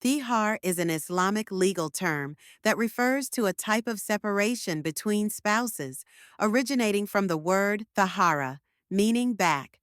Thihar is an Islamic legal term that refers to a type of separation between spouses, originating from the word thahara, meaning back.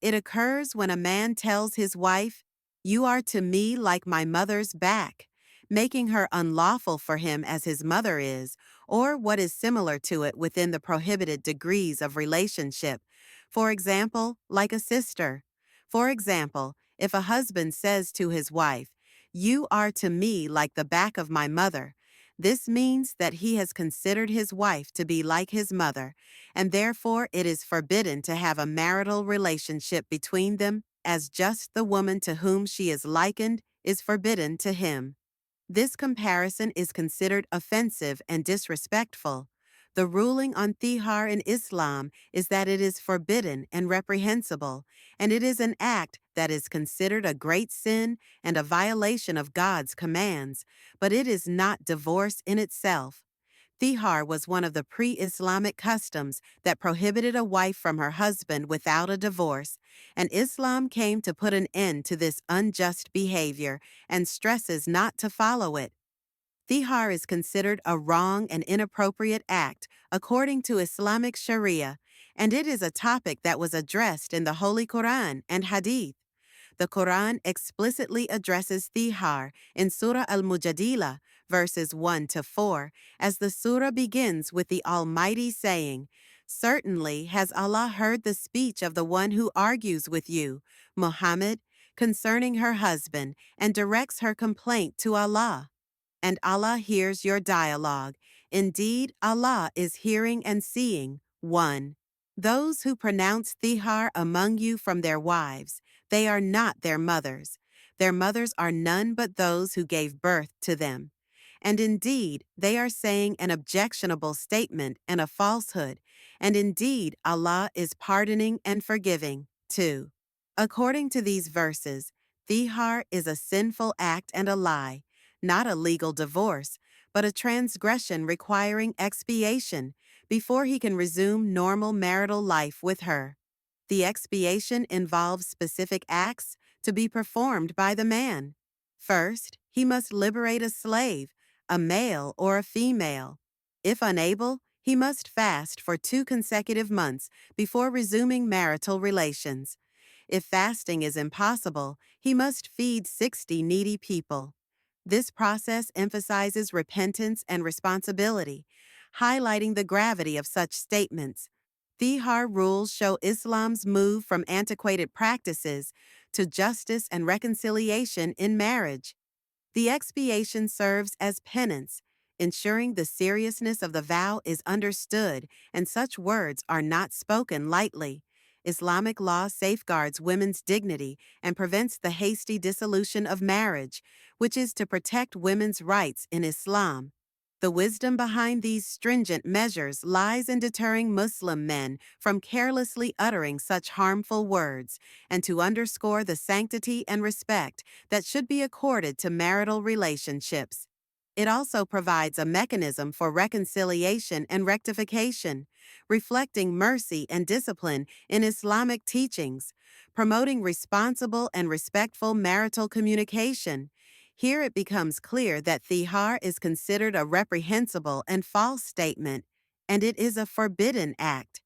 It occurs when a man tells his wife, "You are to me like my mother's back," making her unlawful for him as his mother is, or what is similar to it within the prohibited degrees of relationship. For example, like a sister. For example, if a husband says to his wife, "You are to me like the back of my mother," this means that he has considered his wife to be like his mother, and therefore it is forbidden to have a marital relationship between them, as just the woman to whom she is likened is forbidden to him. This comparison is considered offensive and disrespectful. The ruling on Thihar in Islam is that it is forbidden and reprehensible, and it is an act that is considered a great sin and a violation of God's commands, but it is not divorce in itself. Thihar was one of the pre-Islamic customs that prohibited a wife from her husband without a divorce, and Islam came to put an end to this unjust behavior and stresses not to follow it. Thihar is considered a wrong and inappropriate act according to Islamic Sharia, and it is a topic that was addressed in the Holy Quran and Hadith. The Quran explicitly addresses Thihar in Surah Al-Mujadilah, verses 1 to 4, as the surah begins with the Almighty saying, "Certainly has Allah heard the speech of the one who argues with you, Muhammad, concerning her husband, and directs her complaint to Allah. And Allah hears your dialogue. Indeed, Allah is hearing and seeing." 1. Those who pronounce Thihar among you from their wives, they are not their mothers. Their mothers are none but those who gave birth to them. And indeed, they are saying an objectionable statement and a falsehood, and indeed, Allah is pardoning and forgiving. 2. According to these verses, Thihar is a sinful act and a lie, not a legal divorce, but a transgression requiring expiation before he can resume normal marital life with her. The expiation involves specific acts to be performed by the man. First, he must liberate a slave, a male or a female. If unable, he must fast for 2 consecutive months before resuming marital relations. If fasting is impossible, he must feed 60 needy people. This process emphasizes repentance and responsibility, highlighting the gravity of such statements. Thihar rules show Islam's move from antiquated practices to justice and reconciliation in marriage. The expiation serves as penance, ensuring the seriousness of the vow is understood and such words are not spoken lightly. Islamic law safeguards women's dignity and prevents the hasty dissolution of marriage, which is to protect women's rights in Islam. The wisdom behind these stringent measures lies in deterring Muslim men from carelessly uttering such harmful words, and to underscore the sanctity and respect that should be accorded to marital relationships. It also provides a mechanism for reconciliation and rectification, reflecting mercy and discipline in Islamic teachings, promoting responsible and respectful marital communication. Here it becomes clear that Thihar is considered a reprehensible and false statement, and it is a forbidden act.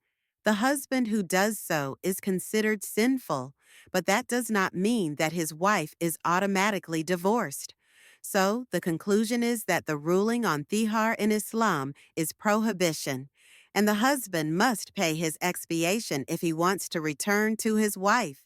The husband who does so is considered sinful, but that does not mean that his wife is automatically divorced. So, the conclusion is that the ruling on Thihar in Islam is prohibition, and the husband must pay his expiation if he wants to return to his wife.